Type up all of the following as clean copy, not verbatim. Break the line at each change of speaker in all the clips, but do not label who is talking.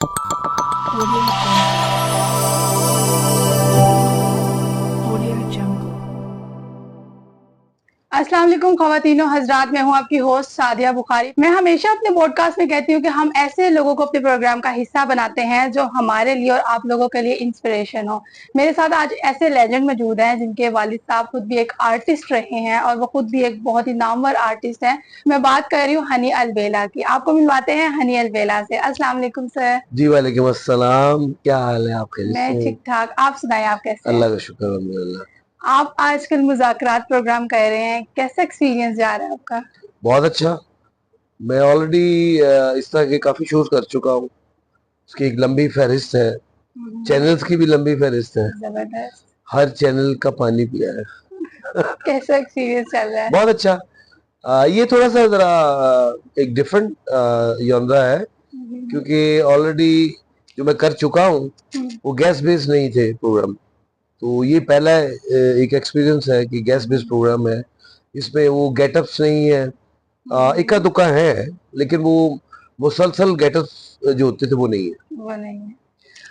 Audio Jungle. Audio Jungle. अस्सलाम वालेकुम ख़वातीनो हज़रात, मैं हूं आपकी होस्ट सादिया बुखारी। मैं हमेशा अपने पॉडकास्ट में कहती हूं कि हम ऐसे लोगों को अपने प्रोग्राम का हिस्सा बनाते हैं जो हमारे लिए और आप लोगों के लिए इंस्पिरेशन हो। मेरे साथ आज ऐसे लेजेंड मौजूद हैं जिनके वालिद साहब खुद भी एक आर्टिस्ट रहे हैं और वो खुद भी एक बहुत ही नामवर आर्टिस्ट हैं। मैं बात कर रही हूँ हनी अलबेला की। आपको मिलवाते हैं हनी अलबेला से। अस्सलाम वालेकुम सर।
जी वालेकुम अस्सलाम। क्या हाल है आपके?
मैं ठीक ठाक, आप सुनाए, आप कैसे हैं?
अल्लाह का शुक्र, अल्हम्दुलिल्लाह।
आप आजकल मुज़ाकरात प्रोग्राम कर रहे हैं, कैसा एक्सपीरियंस जा रहा है आपका?
बहुत अच्छा। मैं ऑलरेडी इस तरह के काफी शोज कर चुका हूँ। उसकी एक लंबी फहरिस्त है, चैनल्स की भी लंबी फहरिस्त है।
जबरदस्त।
हर चैनल का पानी पिया है।
कैसा एक्सपीरियंस चल रहा है?
बहुत अच्छा। ये थोड़ा सा जरा एक डिफरेंट जॉनरा है, क्योंकि ऑलरेडी जो मैं कर चुका हूँ वो गेस्ट बेस्ड नहीं थे प्रोग्राम। तो ये पहला एक एक्सपीरियंस है कि गेस्ट बेस्ड प्रोग्राम है। इसमें वो गेटअप्स नहीं है, इक्का दुक्का है, लेकिन वो मुसलसल गेटअप्स जो होते थे वो नहीं है।
वो नहीं है।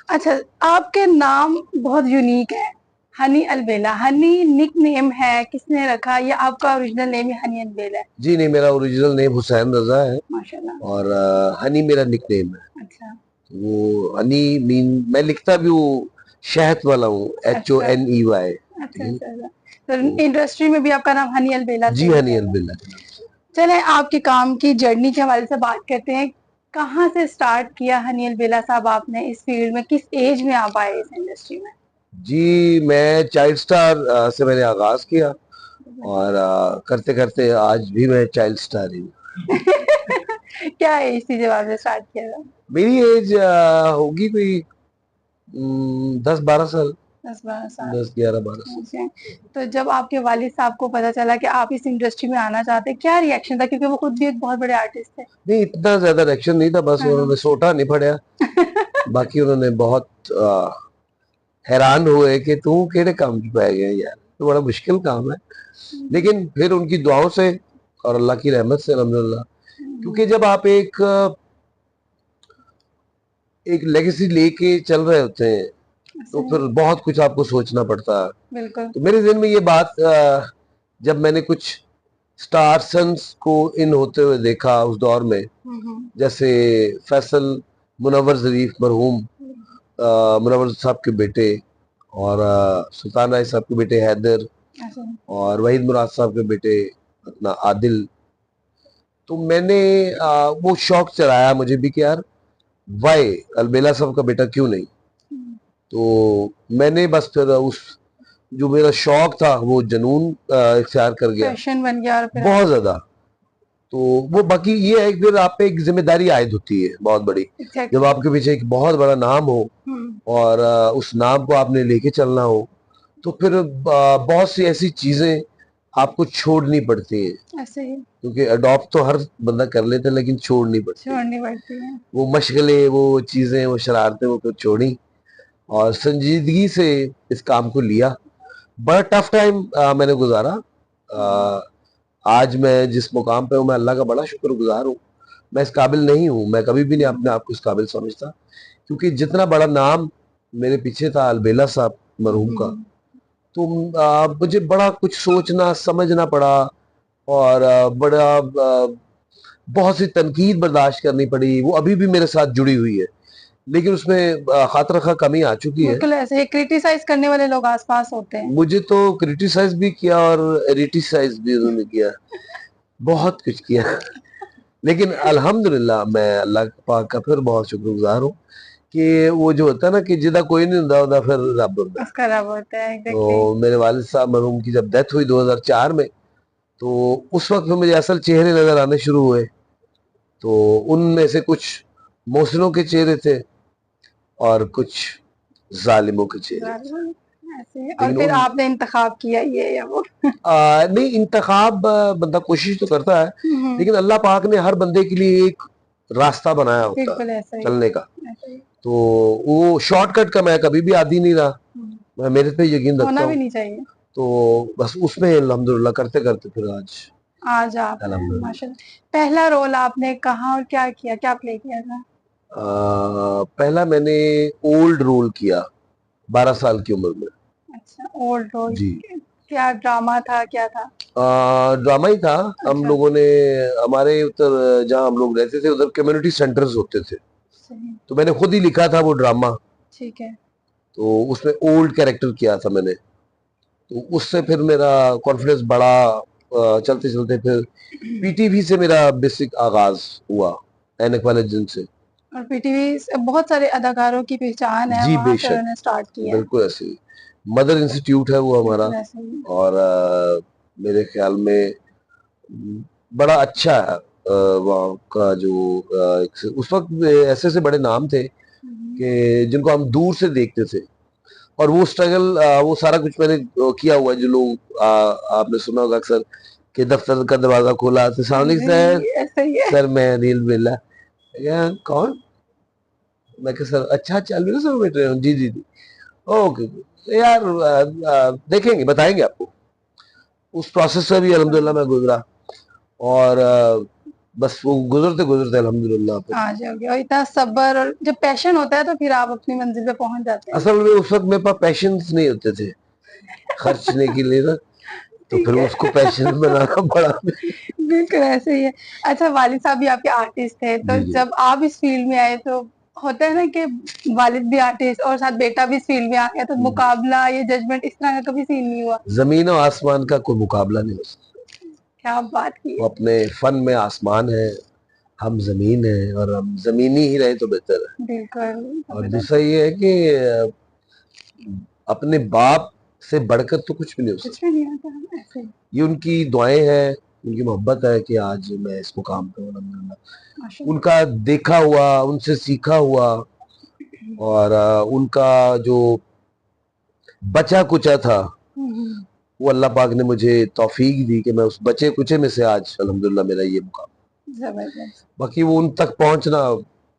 अच्छा, आपके नाम बहुत यूनिक है, हनी अलबेला। हनी निक नेम है, किसने रखा, या आपका ओरिजिनल नेम ही हनी अलबेला है?
जी नहीं, मेरा ओरिजिनल नेम हुसैन रजा है
माशाल्लाह।
और हनी मेरा निकनेम है।
अच्छा।
वो हनी मीन मैं लिखता भी वो शहद वाला हूँ, HONEY।
अच्छा अच्छा। तो इंडस्ट्री में भी आपका नाम हनी अलबेला
जी
से ही
हनी
है?
अलबिल्ला।
चले आपके काम की जर्नी के हवाले से बात करते हैं। कहाँ से स्टार्ट किया हनी अलबेला साहब आपने इस फील्ड में, किस एज में आप आए इस इंडस्ट्री में?
जी मैं चाइल्ड स्टार से मैंने आगाज किया और करते करते आज भी मैं चाइल्ड स्टार ही हूँ।
क्या एज थी जब आपने स्टार्ट किया था?
मेरी एज होगी कोई 10-12 साल।
10-12 साल।
10-11-12 साल।
अच्छा। तो जब आपके वालिद साहब को पता चला कि आप इस इंडस्ट्री में आना चाहते हैं, क्या रिएक्शन था, क्योंकि वो खुद भी एक बहुत बड़े आर्टिस्ट थे?
नहीं, इतना ज्यादा रिएक्शन नहीं था, बस उन्होंने सोटा नहीं पड़ा। बाकी उन्होंने बहुत हैरान हुए कि तू केड़े काम च पै गया यार, तो बड़ा मुश्किल काम है। लेकिन फिर उनकी दुआओं से और अल्लाह की रहमत से अल्हम्दुलिल्लाह, क्योंकि जब आप एक लेगेसी लेके चल रहे होते हैं तो फिर बहुत कुछ आपको सोचना पड़ता है।
बिल्कुल।
तो मेरे ज़हन में ये बात जब मैंने कुछ स्टार सन्स को इन होते हुए देखा उस दौर में, जैसे फैसल मुनव्वर ज़रीफ मरहूम, मुनव्वर साहब के बेटे, और सुल्तान राय साहब के बेटे हैदर, और वहीद मुराद साहब के बेटे अपना आदिल। तो मैंने वो शौक चलाया मुझे भी कि यार वाई अलबेला साहब का बेटा क्यों नहीं। तो मैंने बस फिर उस जो मेरा शौक था वो जुनून इख्तियार कर गया,
पैशन बन गया और फिर
बहुत ज्यादा। तो वो बाकी ये है कि फिर आप पे एक जिम्मेदारी आयद होती है बहुत बड़ी, जब आपके पीछे एक बहुत बड़ा नाम हो और उस नाम को आपने लेके चलना हो, तो फिर बहुत सी ऐसी चीजें आपको छोड़नी पड़ती हैं।
ऐसे ही
क्योंकि अडॉप्ट तो हर बंदा कर लेता है, लेकिन छोड़नी पड़ती
है।
वो मशगले, वो चीजें, वो शरारतें, वो तो छोड़ी और संजीदगी से इस काम को लिया। बड़ा टफ टाइम मैंने गुजारा। आज मैं जिस मुकाम पे हूँ, मैं अल्लाह का बड़ा शुक्रगुजार हूँ। मैं इस काबिल नहीं हूँ, मैं कभी भी नहीं अपने आप को इस काबिल समझता, क्योंकि जितना बड़ा नाम मेरे पीछे था अलबेला साहब मरहूम का, तो मुझे बड़ा कुछ सोचना समझना पड़ा और बहुत सी तनकीद बर्दाश्त करनी पड़ी। वो अभी भी मेरे साथ जुड़ी हुई है, लेकिन उसमें खातिर खा कमी आ चुकी है।
बिल्कुल ऐसे ही क्रिटिसाइज करने वाले लोग आसपास होते हैं।
मुझे तो क्रिटिसाइज भी किया और एरिटिसाइज भी उन्होंने किया, बहुत कुछ किया। लेकिन अल्हम्दुलिल्लाह मैं अल्लाह पाक का फिर बहुत शुक्रगुजार हूँ कि वो जो होता है ना कि जिदा कोई नहीं होता होता फिर रब होता है।
उसका रब होता है,
तो मेरे वालिद साहब मरहूम की जब डेथ हुई 2004 में, तो उस वक्त में मुझे असल चेहरे नजर आने शुरू हुए। तो उनमें से कुछ मोहसिनों के चेहरे थे और कुछ जालिमों के चेहरे थे।
ऐसे। और फिर आपने इंतखाब किया ये या वो?
नहीं, इंतखाब बंदा कोशिश तो करता है, लेकिन अल्लाह पाक ने हर बंदे के लिए एक रास्ता बनाया होता है चलने का। तो वो शॉर्टकट का मैं कभी भी आदी नहीं रहा, मैं मेरे पे यकीन रखता हूँ।
भी नहीं चाहिए।
तो बस उसमें अल्हम्दुलिल्लाह करते करते फिर
आज आप हैं, माशाल्लाह। पहला रोल आपने कहाँ और क्या किया, क्या प्ले किया था?
पहला मैंने ओल्ड रोल किया 12 साल की उम्र में।
अच्छा, ओल्ड रोल।
जी।
क्या ड्रामा था, क्या था?
ड्रामा ही था। हम
अच्छा।
लोगों ने, हमारे उधर जहाँ हम लोग रहते थे उधर कम्युनिटी सेंटर्स होते थे,
सही।
तो मैंने खुद ही लिखा था वो ड्रामा।
ठीक है।
तो उसमें ओल्ड कैरेक्टर किया था मैंने, तो उससे फिर मेरा कॉन्फिडेंस बढ़ा। चलते चलते फिर पीटीवी से मेरा बेसिक आगाज हुआ, ऐनक वाले दिन से।
और पीटीवी से बहुत सारे अदाकारों की पहचान है,
जी
वहां से
बेशक,
उन्होंने स्टार्ट किया है।
बिल्कुल ऐसे ही। मदर इंस्टीट्यूट है वो हमारा।
बिल्कुल ऐसे ही।
और मेरे ख्याल में बड़ा अच्छा है। वहाँ का जो उस वक्त ऐसे ऐसे बड़े नाम थे कि जिनको हम दूर से देखते थे, और वो स्ट्रगल, वो सारा कुछ मैंने किया हुआ है। जो लोग आपने सुना होगा अक्सर कि दफ्तर का दरवाजा खोला तो
हाँ
सामने सर,
जी, ऐसा ही है।
सर मैं अनिल बिरला। क्या, कौन? मैं कहा सर, अच्छा चल रही सर बैठ रहे हो? जी जी जी, ओके। यार देखेंगे, बताएंगे आपको। उस प्रोसेस से भी अल्हम्दुलिल्लाह मैं गुजरा, और बस वो गुजरते गुजरते अल्हम्दुलिल्लाह फिर
आ जाओगे, और इतना सब्र, और जब पैशन होता है तो फिर आप अपनी मंजिल पे पहुंच जाते हैं।
असल में उस वक्त मेरे पास पैशंस नहीं होते थे खर्चने के लिए ना, तो फिर
ठीक है।
उसको पैशन बनाना पड़ा।
बिल्कुल ऐसे ही है। अच्छा, वालिद साहब भी आपके आर्टिस्ट थे, तो
जी जी।
जब आप इस फील्ड में आए तो होता है ना कि वालिद भी आर्टिस्ट और साथ बेटा भी इस फील्ड में आ गया, तो मुकाबला, ये जजमेंट, इस तरह का कभी सीन नहीं हुआ?
जमीन और आसमान का कोई मुकाबला नहीं हो सकता।
क्या बात की
वो
है।
अपने फन में आसमान है, हम जमीन है, और हम जमीनी ही रहे तो बेहतर है।
बिल्कुल।
और
जबरदस्त।
दूसरा ये है कि अपने बाप से बढ़कर तो कुछ भी नहीं हो
कुछ
सकता।
भी नहीं आता ऐसे ही।
ये उनकी दुआएं हैं, उनकी मोहब्बत है कि आज मैं इस मुकाम पे हूँ अल्हम्दुलिल्लाह।
माशाल्लाह।
उनका देखा हुआ, उनसे सीखा हुआ, और उनका जो बचा कुचा था,
हम्म,
वो अल्लाह पाक ने मुझे तौफीक दी कि मैं उस बचे कुचे में से आज अल्हम्दुलिल्लाह मेरा ये मुकाम।
जबरदस्त।
बाकी वो उन तक पहुंचना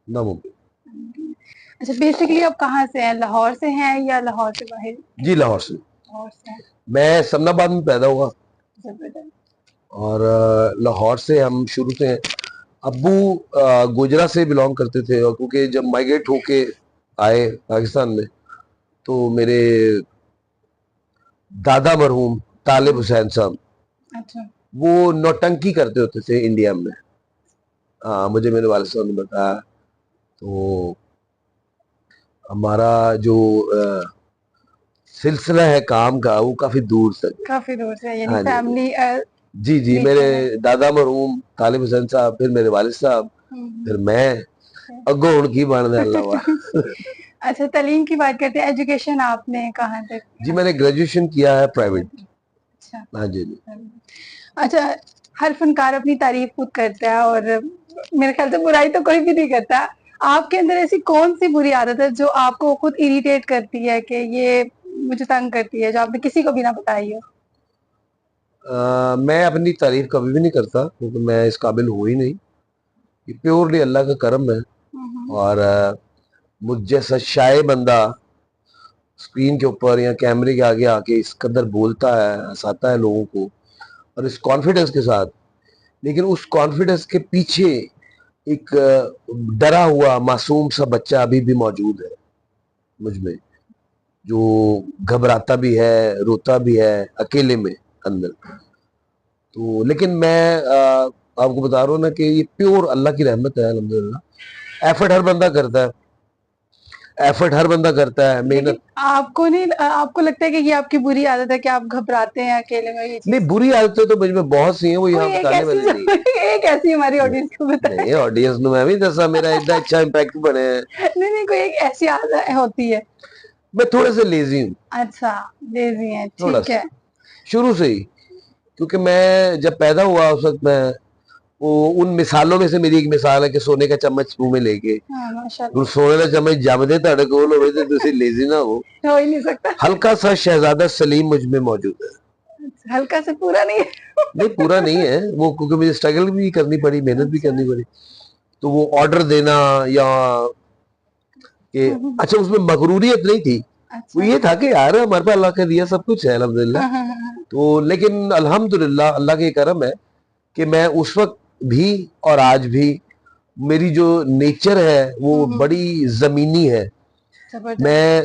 नामुमकिन।
अच्छा, बेसिकली आप कहाँ से हैं? लाहौर से हैं या लाहौर से बाहर?
जी लाहौर से।
लाहौर से हैं।
मैं समनाबाद में पैदा हुआ,
जबरदस्त।
और लाहौर से हम शुरू से हैं। अब्बू गुजरा से बिलोंग करते थे, और क्योंकि जब माइग्रेट होके आए पाकिस्तान में, तो मेरे दादा मरहूम तालिब हुसैन साहब,
अच्छा।
वो नौटंकी करते होते थे इंडिया में। मुझे मेरे वालिद साहब ने बताया। तो हमारा जो सिलसिला है काम का, वो काफी दूर तक।
काफी दूर से, यानी
हाँ जी, हाँ जी।
फैमिली
जी जी, मेरे
रिलेशन है।
दादा मरहूम तालिब हुसैन साहब, फिर मेरे वालिद साहब, फिर मैं, अगो उनकी बनने अल्लाह हुआ।
अच्छा, तालीम की बात करते हैं, एजुकेशन आपने कहाँ तक
जी
किया?
मैंने ग्रेजुएशन किया है प्राइवेट।
अच्छा।
हाँ जी जी।
अच्छा, हर फनकार अपनी तारीफ खुद करता है, और मेरे ख्याल से बुराई तो कोई भी नहीं करता। आपके अंदर ऐसी कौन सी बुरी आदत है जो आपको खुद इरिटेट करती है कि ये मुझे तंग करती है, जो आपने किसी को भी ना बताई हो?
मैं अपनी तारीफ कभी भी नहीं करता, क्योंकि मैं इस काबिल हूँ ही नहीं। ये प्योरली अल्लाह का करम है। और मुझ जैसा शाये बंदा स्क्रीन के ऊपर या कैमरे के आगे आके इस कदर बोलता है, हंसाता है लोगों को, और इस कॉन्फिडेंस के साथ। लेकिन उस कॉन्फिडेंस के पीछे एक डरा हुआ मासूम सा बच्चा अभी भी मौजूद है मुझ में, जो घबराता भी है, रोता भी है अकेले में अंदर। तो लेकिन मैं आपको बता रहा हूँ ना कि ये प्योर अल्लाह की रहमत है अल्हम्दुलिल्लाह। एफर्ट हर बंदा करता है, एफर्ट हर बंदा करता है,
लेकिन
मेहनत।
आपको नहीं, आपको लगता है कि ये आपकी बुरी आदत है कि आप घबराते हैं अकेले में, ये
नहीं,
चीज?
बुरी आदतें तो मुझ में बहुत सी हैं, वो
कोई
यहाँ
एक
बताने
ऐसी
वाली
जो
नहीं।
एक ऐसी हमारी
नहीं,
ऑडियंस को बताए।
नहीं ऑडियंस ਨੂੰ मैं भी दसा मेरा इतना अच्छा इम्पैक्ट बने हैं।
नहीं नहीं, कोई एक ऐसी आदत होती है।
मैं थोड़े से लेजी हूँ,
अच्छा, लेजी है,
थोड़ा
ठीक
सा,
है।
शुरू से ही। क्योंकि मैं जब पैदा हुआ उस वक्त मैं, वो उन मिसालों में से मेरी एक मिसाल है कि सोने का चम्मच मुंह में लेके,
हाँ,
गुर
माशाल्लाह।
सोने का चम्मच जमदे ਤੁਹਾਡੇ ਕੋਲ ਹੋਵੇ ਤੇ ਤੁਸੀਂ लेजी ना हो।
हो ही नहीं सकता।
हल्का सा शहजादा सलीम मुझ में मौजूद है।
अच्छा, हल्का से पूरा नहीं है।
नहीं पूरा नहीं है वो, क्योंकि मुझे स्ट्रगल भी करनी पड़ी, मेहनत भी
अच्छा।
करनी पड़ी। तो वो ऑर्डर देना या कि, अच्छा उसमें मगरूरियत नहीं थी। वो
अच्छा।
ये था कि यार हमारे पास अल्लाह का दिया सब कुछ है अल्हम्दुलिल्लाह।
हाँ।
तो लेकिन अल्हम्दुलिल्लाह अल्लाह के करम है कि मैं उस वक्त भी और आज भी मेरी जो नेचर है वो बड़ी जमीनी है। मैं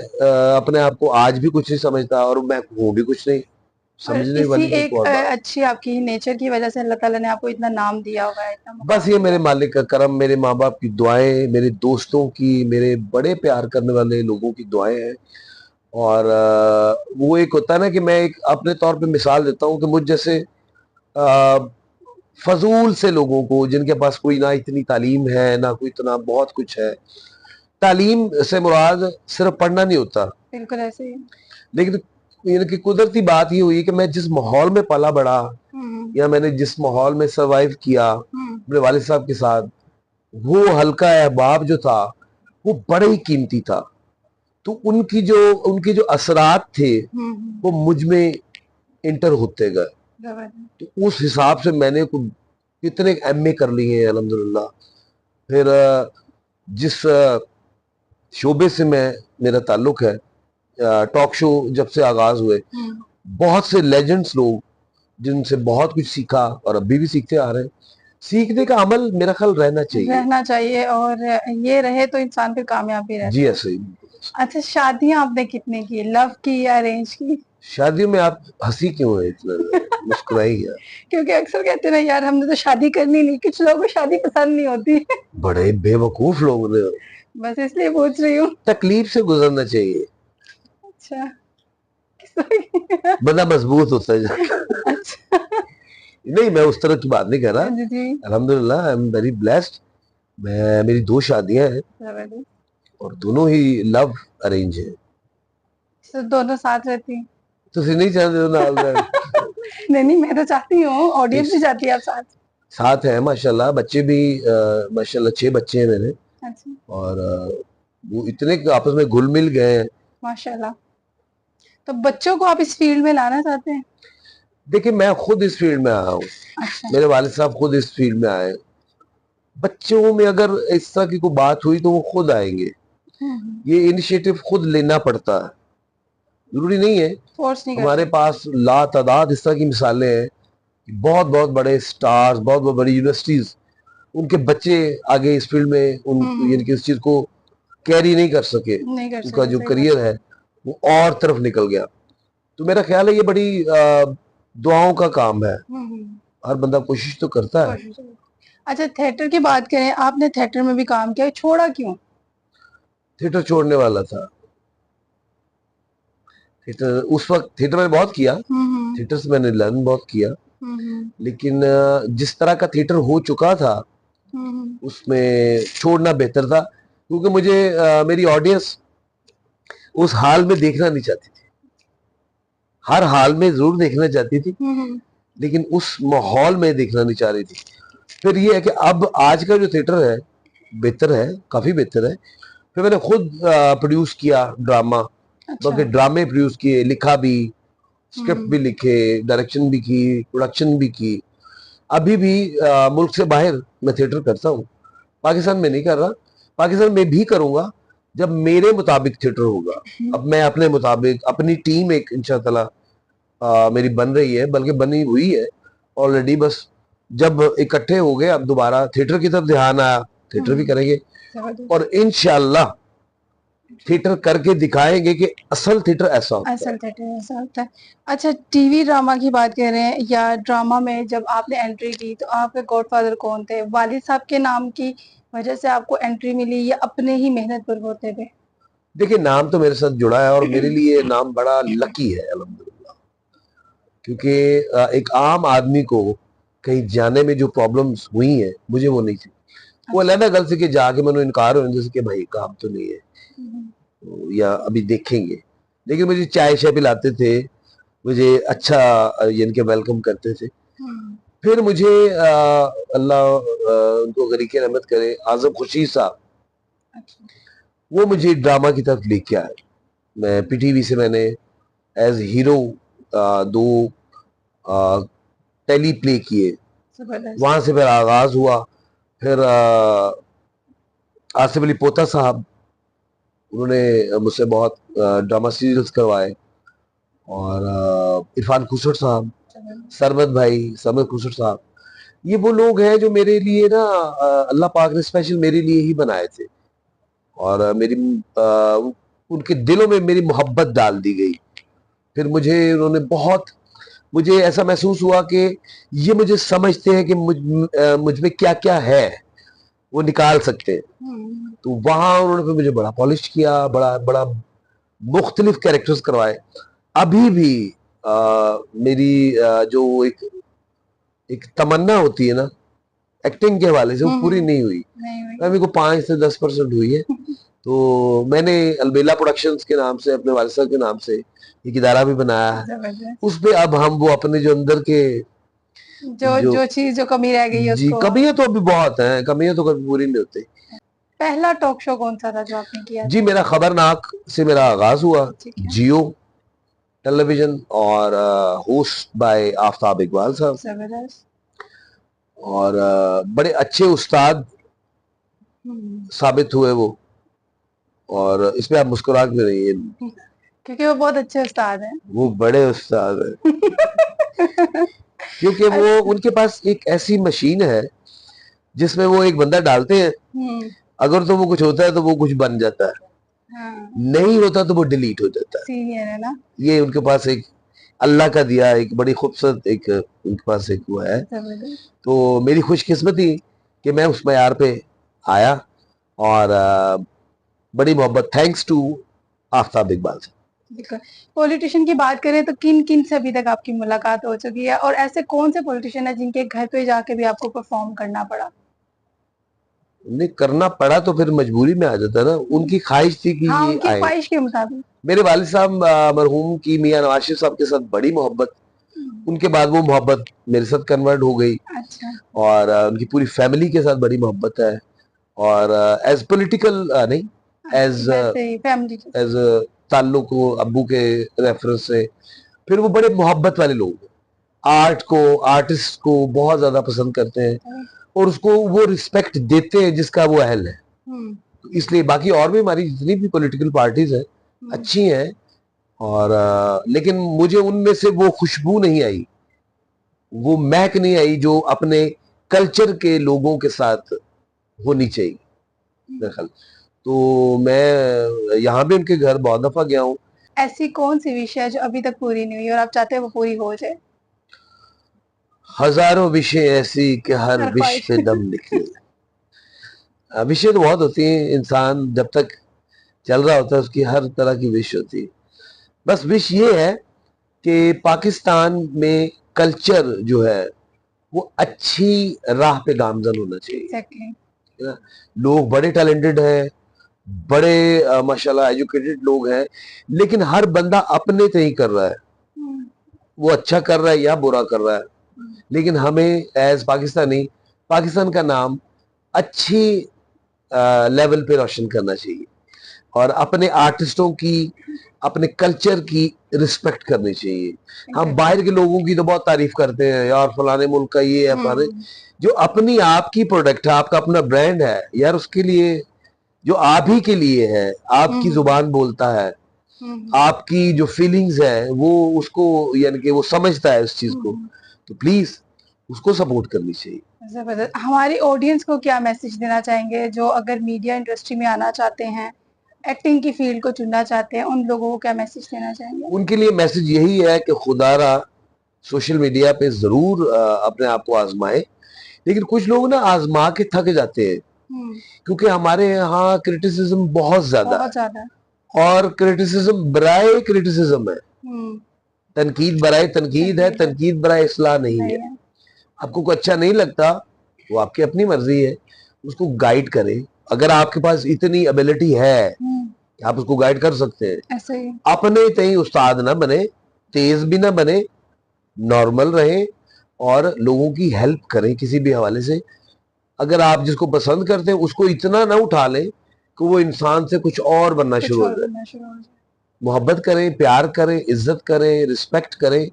अपने आप को आज भी कुछ नहीं समझता और मैं हूँ भी कुछ नहीं,
और
समझने
इसी
वाली
एक
तो और बात।
अच्छी आपकी नेचर की वजह से अल्लाह ताला ने आपको इतना नाम दिया हुआ है, इतना
बस
मुकाम
ये
दिया
मेरे
है।
मालिक का करम, मेरे माँ बाप की दुआएं, मेरे दोस्तों की, मेरे बड़े प्यार करने वाले लोगों की दुआएं हैं। और वो एक होता है ना कि मैं एक अपने तौर पे मिसाल देता हूँ कि मुझ जैसे अ, फजूल से लोगों को, जिनके पास कोई ना इतनी तालीम है ना कोई इतना बहुत कुछ है। तालीम से मुराद सिर्फ पढ़ना नहीं होता,
बिल्कुल ऐसे ही।
लेकिन यानी कि कुदरती बात ये हुई कि मैं जिस माहौल में पला बड़ा या मैंने जिस माहौल में सरवाइव किया अपने वालिद साहब के साथ, वो हल्का अहबाब जो था वो बड़े ही कीमती था। तो उनके जो असरात थे वो मुझ में इंटर होते गए। तो उस हिसाब से मैंने कितने एमए कर लिए हैं अल्हम्दुलिल्लाह। फिर जिस शोबे से मेरा ताल्लुक है, टॉक शो जब से आगाज हुए, बहुत से लेजेंड्स लोग जिनसे बहुत कुछ सीखा और अभी भी सीखते आ रहे हैं। सीखने का अमल मेरा ख्याल रहना चाहिए।
और ये रहे तो इंसान फिर कामयाब भी रहता
जी
है।
ऐसे ही।
अच्छा, शादियां आपने कितनी की, लव की या अरेंज की?
शादियों में आप हंसी क्यों है इतना, मुस्कुराई है?
क्योंकि अक्सर कहते हैं ना यार, हमने तो शादी करनी नहीं, कुछ लोगों को शादी पसंद नहीं होती।
बड़े बेवकूफ लोग ने।
बस इसलिए पूछ रही हूँ।
तकलीफ से गुजरना चाहिए,
अच्छा।
बंदा मजबूत होता है।
अच्छा।
नहीं, मैं उस तरह की बात नहीं कर रहा।
जी जी।
अल्हम्दुलिल्लाह, आई एम वेरी ब्लेस्ड। मेरी 2 शादियां हैं और दोनों ही लव अरेंज है।
तो दोनों साथ रहती हैं?
तो नहीं चाहते हो ना?
नहीं नहीं, मैं तो चाहती हूँ, ऑडियंस भी चाहती है आप साथ।
साथ है माशाल्लाह, बच्चे भी माशाल्लाह 6 बच्चे हैं मेरे।
अच्छा।
और वो इतने आपस में घुल मिल गए हैं।
माशाल्लाह। तो बच्चों को आप इस फील्ड में लाना चाहते हैं?
देखिए, मैं खुद इस फील्ड में आया हूँ।
अच्छा।
मेरे वालिद साहब खुद इस फील्ड में आए। बच्चों में अगर इस तरह की कोई बात हुई तो वो खुद आएंगे। ये इनिशिएटिव खुद लेना पड़ता है, जरूरी नहीं है।
फोर्स नहीं
हमारे
करते।
पास लातादाद इस तरह की मिसालें हैं, बहुत बहुत बड़े स्टार्स, बहुत बहुत बड़ी यूनिवर्सिटीज, उनके बच्चे आगे इस फील्ड में यानी कि इस चीज को कैरी नहीं कर सके।
नहीं कर
उनका
सकते,
जो
सही
करियर है वो और तरफ निकल गया। तो मेरा ख्याल है ये बड़ी दुआओं का काम है। हर बंदा कोशिश तो करता है।
बात। अच्छा, थिएटर की बात करें, आपने थिएटर में भी काम किया, छोड़ा क्यों?
थिएटर छोड़ने वाला था। थिएटर उस वक्त थिएटर में बहुत किया, थिएटर से मैंने लर्न बहुत किया, लेकिन जिस तरह का थिएटर हो चुका था उसमें छोड़ना बेहतर था, क्योंकि मुझे मेरी ऑडियंस उस हाल में देखना नहीं चाहती थी। हर हाल में जरूर देखना चाहती थी, लेकिन उस माहौल में देखना नहीं चाह रही थी। फिर ये है कि अब आज का जो थिएटर है बेहतर है, काफी बेहतर है। फिर मैंने खुद प्रोड्यूस किया ड्रामा।
अच्छा।
बल्कि ड्रामे प्रोड्यूस किए, लिखा भी, स्क्रिप्ट भी लिखे, डायरेक्शन भी की, प्रोडक्शन भी की। अभी भी मुल्क से बाहर मैं थिएटर करता हूँ, पाकिस्तान में नहीं कर रहा। पाकिस्तान में भी करूंगा जब मेरे मुताबिक थिएटर होगा। अब मैं अपने मुताबिक, अपनी टीम एक इंशाअल्लाह मेरी बन रही है, बल्कि बनी हुई है ऑलरेडी। बस जब इकट्ठे हो गए, अब दोबारा थिएटर की तरफ ध्यान आया, थिएटर भी करेंगे और इंशाअल्लाह थिएटर करके दिखाएंगे कि असल थिएटर ऐसा होता है।
असल थिएटर ऐसा होता है। अच्छा, टीवी ड्रामा की बात कर रहे हैं, या ड्रामा में जब आपने एंट्री की तो आपके गॉडफादर कौन थे? वालिद साहब के नाम की वजह से आपको एंट्री मिली या अपने ही मेहनत पर होते थे?
देखिए, नाम तो मेरे साथ जुड़ा है और मेरे लिए नाम बड़ा लकी है अल्हम्दुलिल्लाह, क्योंकि एक आम आदमी को कहीं जाने में जो प्रॉब्लम्स हुई हैं, मुझे वो नहीं थी। वो अलग गल से कि जाके मैंने इनकार हो जैसे कि भाई काम तो नहीं है तो, या अभी देखेंगे। लेकिन मुझे चाय शाय पिलाते थे, मुझे अच्छा यानी कि वेलकम करते थे। फिर मुझे अल्लाह उनको गरीके रहमत करे, आजम खुर्शीद साहब, वो मुझे ड्रामा की तरफ लेके आए। मैं पीटीवी से मैंने एज हीरो 2 टेली प्ले किए, वहां से फिर आगाज हुआ। फिर आसिफ अली पोता साहब, उन्होंने मुझसे बहुत ड्रामा सीरियल्स करवाए। और इरफान खुसर साहब, सरमद खुसर साहब, ये वो लोग हैं जो मेरे लिए ना अल्लाह पाक ने स्पेशल मेरे लिए ही बनाए थे, और उनके दिलों में मेरी मोहब्बत डाल दी गई। फिर मुझे ऐसा महसूस हुआ कि ये मुझे समझते हैं कि मुझ में क्या क्या है, वो निकाल सकते हैं। तो वहां उन्होंने फिर मुझे बड़ा पॉलिश किया, बड़ा बड़ा मुख्तलिफ कैरेक्टर्स करवाए। अभी भी मेरी जो एक तमन्ना होती है ना एक्टिंग के हवाले से, वो पूरी नहीं हुई। मेरे को 5 से 10% हुई है। तो मैंने अलबेला प्रोडक्शंस के नाम से, अपने वालिद साहब के नाम से एक इदारा भी बनाया है। उस पे अब हम वो अपने जो अंदर के
जो चीज जो कमी रह गई है
जी,
उसको,
कमियां तो अभी बहुत हैं, कमियां तो कभी पूरी नहीं होती।
पहला टॉक शो कौन सा था जो आपने किया?
जी, मेरा खबरनाक से मेरा आगाज हुआ, जियो टेलीविजन, और होस्ट बाय आफ्ताब इकबाल साहब।
जबरदस्त।
और बड़े अच्छे उस्ताद साबित हुए वो, और इसमें आप मुस्कुरा क्यों रही हैं?
क्योंकि वो बहुत अच्छे उस्ताद हैं।
वो बड़े उस्ताद हैं। क्योंकि वो उनके पास एक ऐसी मशीन है जिसमें वो एक बंदा डालते हैं, अगर तो वो कुछ होता है तो वो कुछ बन जाता है,
हाँ।
नहीं होता तो वो डिलीट हो जाता है।
सीनियर है ना।
ये उनके पास एक अल्लाह का दिया एक बड़ी खूबसूरत एक उनके पास एक वो है। तो मेरी खुशकिस्मती कि मैं उस मयार पे आया, और बड़ी मोहब्बत, थैंक्स टू आफ्ताब इकबाल से।
पॉलिटिशियन की बात करें तो किन किन से अभी तक आपकी मुलाकात हो चुकी है, और ऐसे कौन से पॉलिटिशियन है जिनके घर पे जाके भी आपको परफॉर्म करना पड़ा?
नहीं करना पड़ा तो फिर मजबूरी में आ जाता है ना, उनकी ख्वाहिश थी कि
हाँ,
ये
उनकी
आए।
ख्वाहिश के मुताबिक।
मेरे वालिद साहब मरहूम की मियां नवाज शरीफ साहब के साथ बड़ी मोहब्बत, उनके बाद वो मोहब्बत मेरे साथ कन्वर्ट हो गई।
अच्छा।
और उनकी पूरी फैमिली के साथ बड़ी मोहब्बत है, और एज पॉलिटिकल नहीं, एज ताल्लुक हो अब्बू के रेफरेंस से। फिर वो बड़े मोहब्बत वाले लोग हैं, आर्ट को, आर्टिस्ट को बहुत ज्यादा पसंद करते हैं, और उसको वो रिस्पेक्ट देते हैं जिसका वो अहल है। तो इसलिए बाकी और भी हमारी जितनी भी पॉलिटिकल पार्टीज हैं अच्छी हैं, और लेकिन मुझे उनमें से वो खुशबू नहीं आई, वो महक नहीं आई जो अपने कल्चर के लोगों के साथ होनी चाहिए मेरे ख्याल। तो मैं यहाँ भी उनके घर बहुत दफा गया हूँ।
ऐसी कौन सी विश है जो अभी तक पूरी नहीं हुई और आप चाहते हैं वो पूरी हो जाए?
हजारों विषय ऐसी कि हर विश पे दम निकले। विषय तो बहुत होती हैं, इंसान जब तक चल रहा होता है उसकी हर तरह की विश होती है। बस विश ये है कि पाकिस्तान में कल्चर जो है वो अच्छी राह पे गामजन होना चाहिए। लोग बड़े टैलेंटेड हैं, बड़े माशाल्लाह एजुकेटेड लोग हैं, लेकिन हर बंदा अपने से ही कर रहा है, वो अच्छा कर रहा है या बुरा कर रहा है। लेकिन हमें एज पाकिस्तानी पाकिस्तान का नाम अच्छी लेवल पे रोशन करना चाहिए, और अपने आर्टिस्टों की, अपने कल्चर की रिस्पेक्ट करनी चाहिए। हम बाहर के लोगों की तो बहुत तारीफ करते हैं, यार फलाने मुल्क का ये है, फलाने, जो अपनी आपकी प्रोडक्ट है, आपका अपना ब्रांड है यार, उसके लिए जो आप ही के लिए है, आपकी जुबान बोलता है, आपकी जो फीलिंग्स है वो उसको, यानी कि वो समझता है उस चीज को, तो प्लीज उसको सपोर्ट करनी चाहिए।
जबरदस्त। हमारी ऑडियंस को क्या मैसेज देना चाहेंगे जो अगर मीडिया इंडस्ट्री में आना चाहते हैं, एक्टिंग की फील्ड को चुनना चाहते हैं, उन लोगों को क्या मैसेज देना चाहेंगे?
उनके लिए मैसेज यही है कि खुदारा सोशल मीडिया पे जरूर अपने आप को आजमाए, लेकिन कुछ लोग ना आजमा के थक जाते हैं, क्योंकि हमारे यहाँ क्रिटिसिज्म बहुत ज्यादा है, और क्रिटिसिज्म बराए क्रिटिसिज्म है, तनकीद बराए तनकीद है, तनकीद बराए इस्लाह नहीं है। आपको कुछ अच्छा नहीं लगता, वो आपकी अपनी मर्जी है, उसको गाइड करें। अगर आपके पास इतनी एबिलिटी है आप उसको गाइड कर सकते हैं।
ऐसे ही
अपने तई उस्ताद ना बने, तेज भी ना बने, नॉर्मल रहें, और लोगों की हेल्प करें किसी भी हवाले से। अगर आप जिसको पसंद करते हैं उसको इतना ना उठा लें कि वो इंसान से कुछ और बनना शुरू हो जाए। मोहब्बत करें, प्यार करें, इज्जत करें, रिस्पेक्ट करें,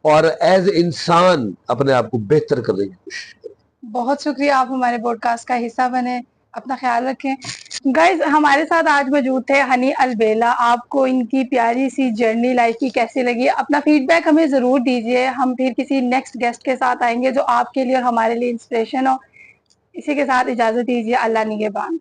और एज इंसान अपने आप को बेहतर करने की कोशिश करें।
बहुत शुक्रिया, आप हमारे पॉडकास्ट का हिस्सा बने। अपना ख्याल रखें। गाइज हमारे साथ आज मौजूद थे हनी अलबेला। आपको इनकी प्यारी सी जर्नी लाइफ की कैसी लगी, अपना फीडबैक हमें जरूर दीजिए। हम फिर किसी नेक्स्ट गेस्ट के साथ आएंगे जो आपके लिए और हमारे लिए इंस्पिरेशन हो। इसी के साथ इजाजत दीजिए। अल्लाह निगहबान।